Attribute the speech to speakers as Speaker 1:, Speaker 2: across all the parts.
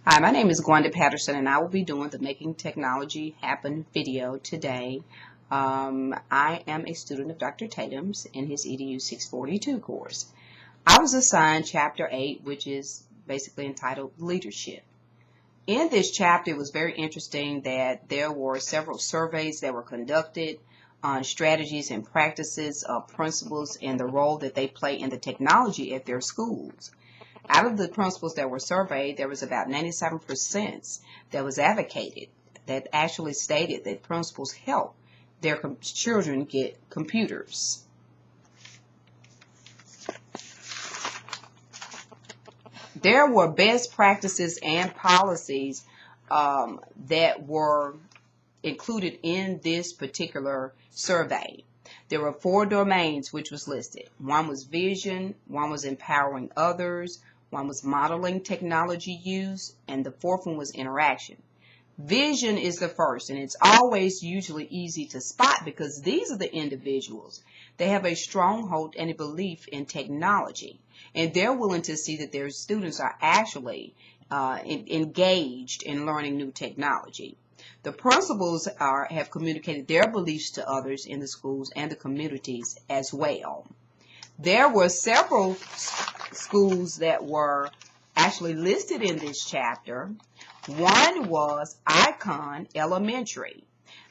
Speaker 1: Hi, my name is Gwanda Patterson, and I will be doing the Making Technology Happen video today. I am a student of Dr. Tatom's in his EDU642 course. I was assigned Chapter 8, which is basically entitled Leadership. In this chapter, it was very interesting that there were several surveys that were conducted on strategies and practices of principals and the role that they play in the technology at their schools. Out of the principals that were surveyed, there was about 97% that was advocated, that actually stated that principals help their children get computers. There were best practices and policies that were included in this particular survey. There were 4 domains which was listed. One was vision, one was empowering others, one was modeling technology use, and the 4th one was interaction. Vision is the first, and it's always usually easy to spot because these are the individuals. They have a stronghold and a belief in technology, and they're willing to see that their students are actually engaged in learning new technology. The principals have communicated their beliefs to others in the schools and the communities as well. There were several schools that were actually listed in this chapter. One was Icon Elementary.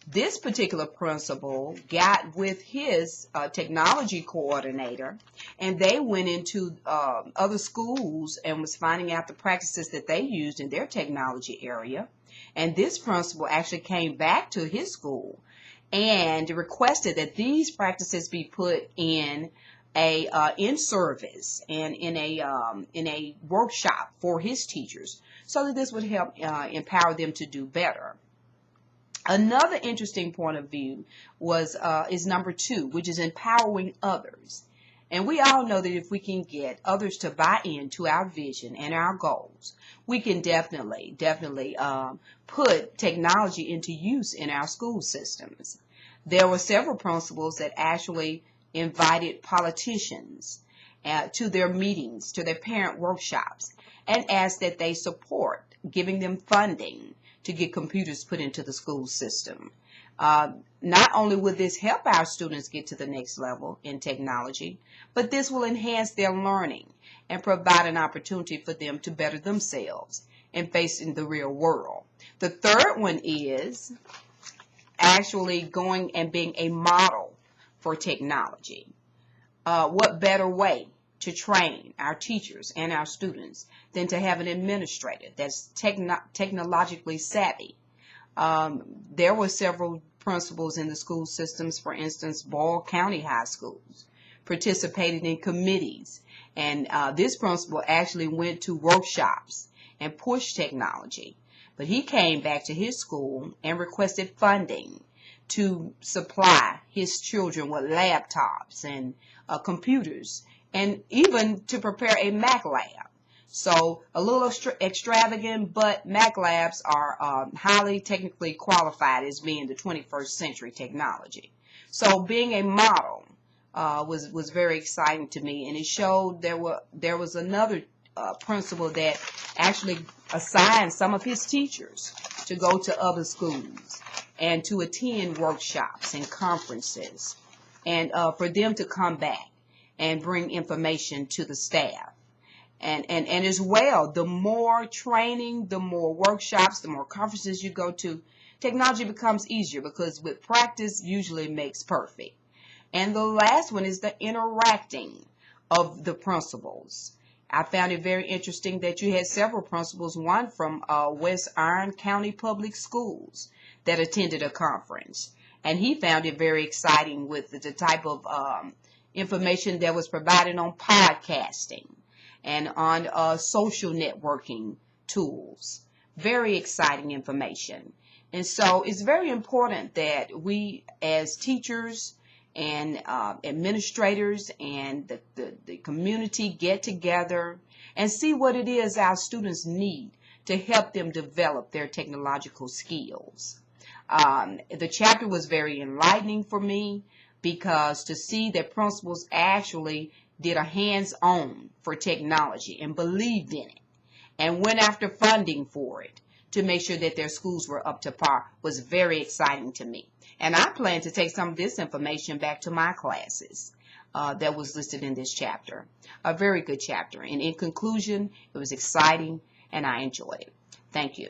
Speaker 1: This particular principal got with his technology coordinator, and they went into other schools and was finding out the practices that they used in their technology area. And this principal actually came back to his school and requested that these practices be put in in service and in a workshop for his teachers, so that this would help empower them to do better. Another interesting point of view is number 2, which is empowering others. And we all know that if we can get others to buy into our vision and our goals, we can definitely put technology into use in our school systems. There were several principals that actually invited politicians to their meetings, to their parent workshops, and asked that they support giving them funding to get computers put into the school system. Not only would this help our students get to the next level in technology, but this will enhance their learning and provide an opportunity for them to better themselves in facing the real world. The third one is actually going and being a model for technology. What better way to train our teachers and our students than to have an administrator that's technologically savvy? There were several principals in the school systems, for instance, Boyle County High Schools, participated in committees, and this principal actually went to workshops and pushed technology. But he came back to his school and requested funding to supply his children with laptops and computers, and even to prepare a Mac lab. So a little extravagant, but Mac labs are highly technically qualified as being the 21st century technology. So being a model was very exciting to me, and it showed there was another principal that actually assigned some of his teachers to go to other schools and to attend workshops and conferences, and for them to come back and bring information to the staff. And as well, the more training, the more workshops, the more conferences you go to, technology becomes easier, because with practice usually makes perfect. And the last one is the interacting of the principals. I found it very interesting that you had several principals, one from West Iron County Public Schools, that attended a conference. And he found it very exciting with the type of information that was provided on podcasting and on social networking tools. Very exciting information. And so it's very important that we as teachers and administrators and the community get together and see what it is our students need to help them develop their technological skills. The chapter was very enlightening for me, because to see that principals actually did a hands-on for technology and believed in it, and went after funding for it to make sure that their schools were up to par was very exciting to me. And I plan to take some of this information back to my classes that was listed in this chapter. A very good chapter. And in conclusion, it was exciting and I enjoyed it. Thank you.